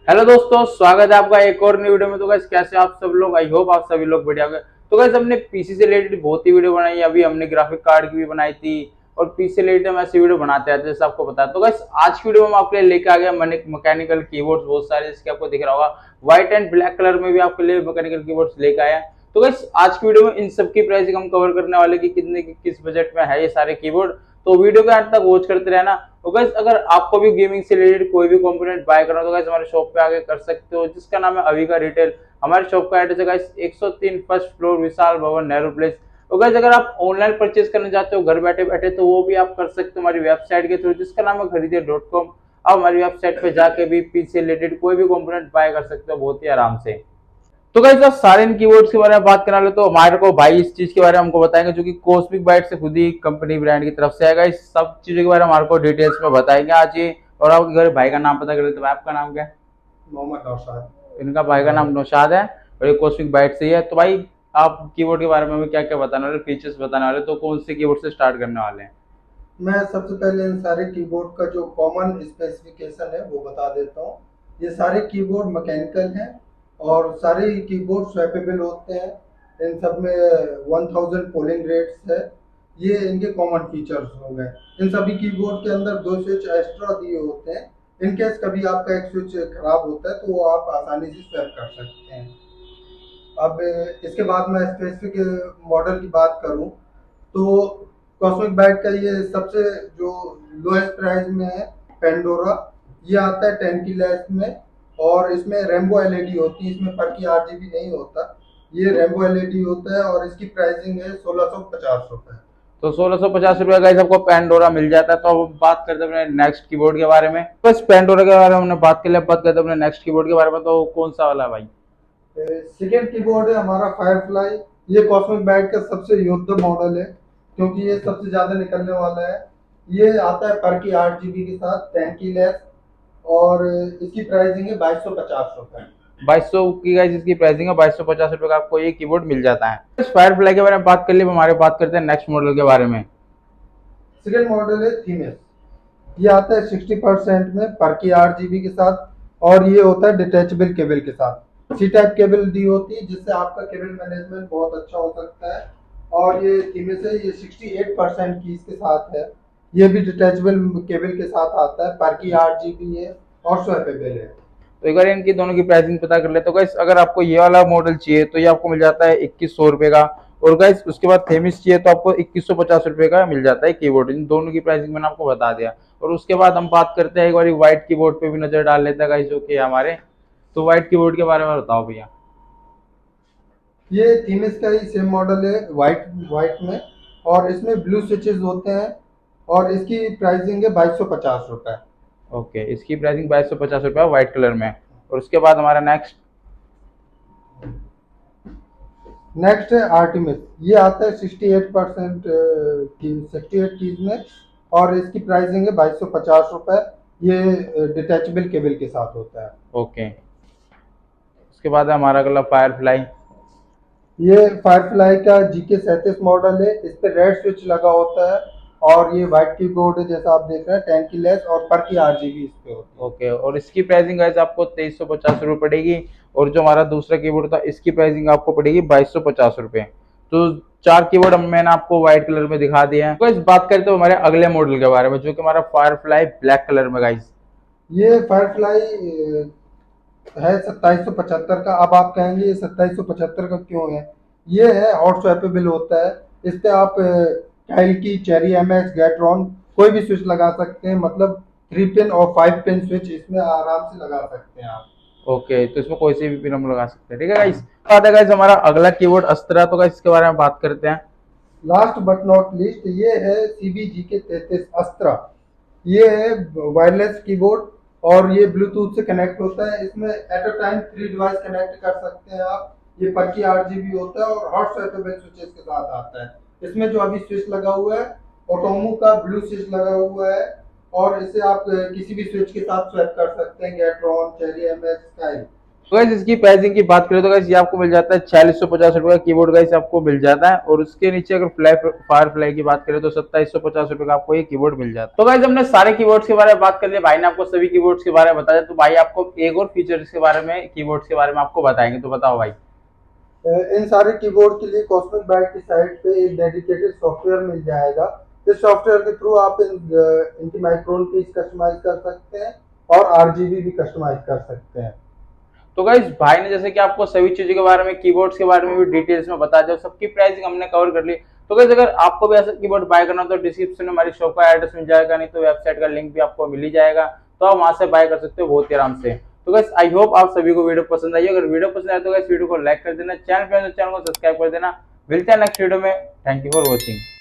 Hello दोस्तों, स्वागत है आपका एक और नई वीडियो में। तो गाइस कैसे आप सब लोग, आई होप आप सभी लोग बढ़िया होंगे। तो गाइस हमने पीसी से रिलेटेड बहुत ही वीडियो बनाई है। अभी हमने ग्राफिक कार्ड की भी बनाई थी और पीसी से रिलेटेड हम ऐसी वीडियो बनाते रहते हैं जैसे आपको पता है। तो गाइस आज की वीडियो में हम आपके लिए लेके आ गए मैकेनिकल कीबोर्ड्स बहुत सारे, जिसके आपको दिख रहा होगा व्हाइट एंड ब्लैक कलर में भी आपके लिए मैकेनिकल कीबोर्ड्स लेके आए हैं। तो गाइस आज की वीडियो में इन सब की प्राइसिंग हम कवर करने वाले कि कितने किस बजट में है ये सारे कीबोर्ड। तो वीडियो के अंत तक वॉच करते रहना। तो गाइस अगर आपको भी गेमिंग से रिलेटेड कोई भी कंपोनेंट बाय करना हो तो गाइस हमारे शॉप पे आके कर सकते हो, जिसका नाम है अविका रिटेल। हमारे शॉप का एड्रेस है गाइस 103 फर्स्ट फ्लोर विशाल भवन नेहरू प्लेस। तो गाइस अगर आप ऑनलाइन परचेज करना चाहते हो घर बैठे बैठे तो वो भी आप कर सकते हो हमारी वेबसाइट के थ्रू, जिसका नाम है खरीदे.com। आप हमारी वेबसाइट पे जाके भी पीसी से रिलेटेड कोई भी कंपोनेंट बाय कर सकते हो बहुत ही आराम से। तो गाइस आप सारे इन कीवर्ड्स के बारे में बात करने वाले तो हमारे को भाई इस चीज के बारे में हमको बताएंगे, जो कि कॉस्मिक बाइट से खुद ही कंपनी ब्रांड की तरफ से आएगा। इस सब चीजों के बारे में हमारे को डिटेल्स में बताएंगे आज ये। और आपके घर भाई का नाम पता कर लेते हैं। आपका नाम क्या है? मोहम्मद नौशाद। इनका भाई का नाम नौशाद है और ये कॉस्मिक बाइट से ही है। तो भाई आप कीबोर्ड के बारे में क्या क्या बताने वाले, फीचर्स बताने वाले, तो कौन से कीबोर्ड से स्टार्ट करने वाले हैं? मैं सबसे पहले इन सारे कीबोर्ड का जो कॉमन स्पेसिफिकेशन है वो बता देता हूँ। ये सारे कीबोर्ड मैकेनिकल हैं और सारे कीबोर्ड स्वैपेबल होते हैं। इन सब में 1000 पोलिंग रेट्स है। ये इनके कॉमन फीचर्स हो गए। इन सभी कीबोर्ड के अंदर दो स्विच एक्स्ट्रा दिए होते हैं। इन केस कभी आपका एक स्विच खराब होता है तो वो आप आसानी से स्वैप कर सकते हैं। अब इसके बाद मैं स्पेसिफिक मॉडल की बात करूं तो कॉस्मिक बैट का ये सबसे जो लोएस्ट प्राइस में है पेंडोरा। ये आता है 10 की लेस में और इसमें रेम्बो एलईडी होती है। इसमें पर की आरजीबी नहीं होता, ये रेम्बो एलईडी होता है और इसकी प्राइसिंग है 1650 रुपये। तो 1650 रुपये का सबको पेंडोरा मिल जाता है। तो अब बात करते हैं अपने नेक्स्ट कीबोर्ड के बारे में। बस पेंडोरा के बारे में हमने बात कर लिया, बात करते हैं अपने नेक्स्ट कीबोर्ड के बारे में। तो कौन सा वाला है भाई? सेकेंड कीबोर्ड है हमारा फायरफ्लाई। ये कॉस्मिक बैट का सबसे योद्धा मॉडल है क्योंकि ये सबसे ज्यादा निकलने वाला है। ये आता है पर की 8 GB के साथ 10 की लेस और इसकी प्राइसिंग है 2250 रुपए। 2200 की गाइस इसकी प्राइसिंग है। 2250 रुपये का आपको ये कीबोर्ड मिल जाता है। इस फायरफ्लाई के बारे में बात कर ली, हमारे बात करते हैं नेक्स्ट मॉडल के बारे में। सेकेंड मॉडल है थीमेस। ये आता है 60% में पर की 8 GB के साथ और ये होता है डिटेचेबल केबल के साथ। सी टाइप केबल दी होती है जिससे आपका केबल मैनेजमेंट बहुत अच्छा हो सकता है। और ये थीमेस है, ये 68% की इसके साथ है। ये भी डिटेचेबल केबल के साथ आता है, पर की 8 GB है और स्वैपेबल है। तो एक बार इनकी दोनों की प्राइसिंग पता कर ले। तो गाइस अगर आपको ये वाला मॉडल चाहिए तो ये आपको मिल जाता है 2100 रुपये का। और गाइस उसके बाद थेमिस चाहिए तो आपको 2150 रुपये का मिल जाता है कीबोर्ड। इन दोनों की प्राइसिंग मैंने आपको बता दिया। और उसके बाद हम बात करते हैं एक बार व्हाइट कीबोर्ड पे भी नजर डाल लेते हैं गाइस, जो कि हमारे। तो व्हाइट कीबोर्ड के बारे में बताओ भैया। ये थीमेस का ही सेम मॉडल है वाइट वाइट में और इसमें ब्लू स्विचेस होते हैं और इसकी प्राइसिंग है 2250 रुपये। ओके, इसकी प्राइसिंग 2250 रुपये व्हाइट कलर में। और उसके बाद हमारा नेक्स्ट। नेक्स्ट है आर्टिमिस। ये आता है 68% की 68 कीज में और इसकी प्राइसिंग है 2250 रुपये। ये डिटैचेबल केबल के साथ होता है। ओके, उसके बाद है हमारा अगला फायरफ्लाई। ये फायरफ्लाई का GK 37 मॉडल है। इस पे रेड स्विच लगा होता है और ये वाइट कीबोर्ड है जैसा आप देख रहे हैं, 10 की लेस और पर की 8 GB इस पे होती है। ओके, और इसकी प्राइसिंग गाइस आपको 2350 रुपये पड़ेगी। और जो हमारा दूसरा कीबोर्ड था इसकी प्राइसिंग आपको पड़ेगी 2250 रुपये। तो चार कीबोर्ड मैंने आपको व्हाइट कलर में दिखा दिए हैं। तो इस बात करते हो हमारे अगले मॉडल के बारे में, जो कि हमारा फायरफ्लाई ब्लैक कलर में गाइस। ये फायरफ्लाई है 2775 का। अब आप कहेंगे ये 2775 का क्यों है? ये है हॉट स्वैपेबल होता है। इस पे आप काइल की, चेरी MX, गैट्रॉन कोई भी स्विच लगा सकते हैं। मतलब 3 पिन और 5 पिन स्विच इसमें आराम से लगा सकते हैं आप। ओके, तो इसमें कोई सी भी पिन हम लगा सकते हैं, ठीक है गाइस। बात है गाइस हमारा अगला कीबोर्ड अस्त्रा। तो गाइस इसके बारे में बात करते हैं। लास्ट बट नॉट लिस्ट ये है CBGK 33 अस्त्रा। ये है वायरलेस कीबोर्ड और ये ब्लूटूथ से कनेक्ट होता है। इसमें at a time 3 device connect कर सकते हैं आप। ये पर की 8 GB होता है और हॉट स्वैपेबल स्विचेस के साथ आता है। इसमें जो अभी स्विच लगा हुआ है ऑटोमो का ब्लू स्विच लगा हुआ है और इसे आप किसी भी स्विच के साथ स्वैप कर सकते हैं, गैट्रॉन, चेरी MX, स्काई। तो गाइस इसकी प्राइसिंग की बात करें तो गाइस ये आपको मिल जाता है 4650 रुपए का कीबोर्ड गाइस आपको मिल जाता है, और उसके नीचे अगर फायर फ्लाई की बात करें तो 2750 रुपए का आपको ये कीबोर्ड मिल जाता है। तो गाइस हमने सारे कीबोर्ड्स के बारे में बात कर लिया, भाई ने आपको सभी कीबोर्ड्स के बारे में बताया, तो भाई आपको एक और फीचर्स के बारे में कीबोर्ड्स के बारे में आपको बताएंगे, तो बताओ भाई। इन सारे कीबोर्ड के लिए कॉस्मिक बाइट की साइट पे एक डेडिकेटेड सॉफ्टवेयर मिल जाएगा। इस सॉफ्टवेयर के थ्रू आप इनकी माइक्रोन कीज कस्टमाइज कर सकते हैं और आरजीबी भी कस्टमाइज कर सकते हैं। तो गाइस भाई ने जैसे कि आपको सभी चीजों के बारे में, कीबोर्ड्स के बारे में भी डिटेल्स में बता दिया, सबकी प्राइसिंग हमने कवर कर ली। तो गाइस अगर आपको भी ऐसा कीबोर्ड बाय करना हो तो डिस्क्रिप्शन में हमारी शॉप का एड्रेस मिल जाएगा, नहीं तो वेबसाइट का लिंक भी आपको मिल ही जाएगा, तो आप वहां से बाय कर सकते हो बहुत ही आराम से। तो गाइस आई होप आप सभी को वीडियो पसंद आई। अगर वीडियो पसंद आए तो गाइस वीडियो को लाइक कर देना, चैनल पे तो चैनल को सब्सक्राइब कर देना। मिलते हैं नेक्स्ट वीडियो में। Thank you for watching.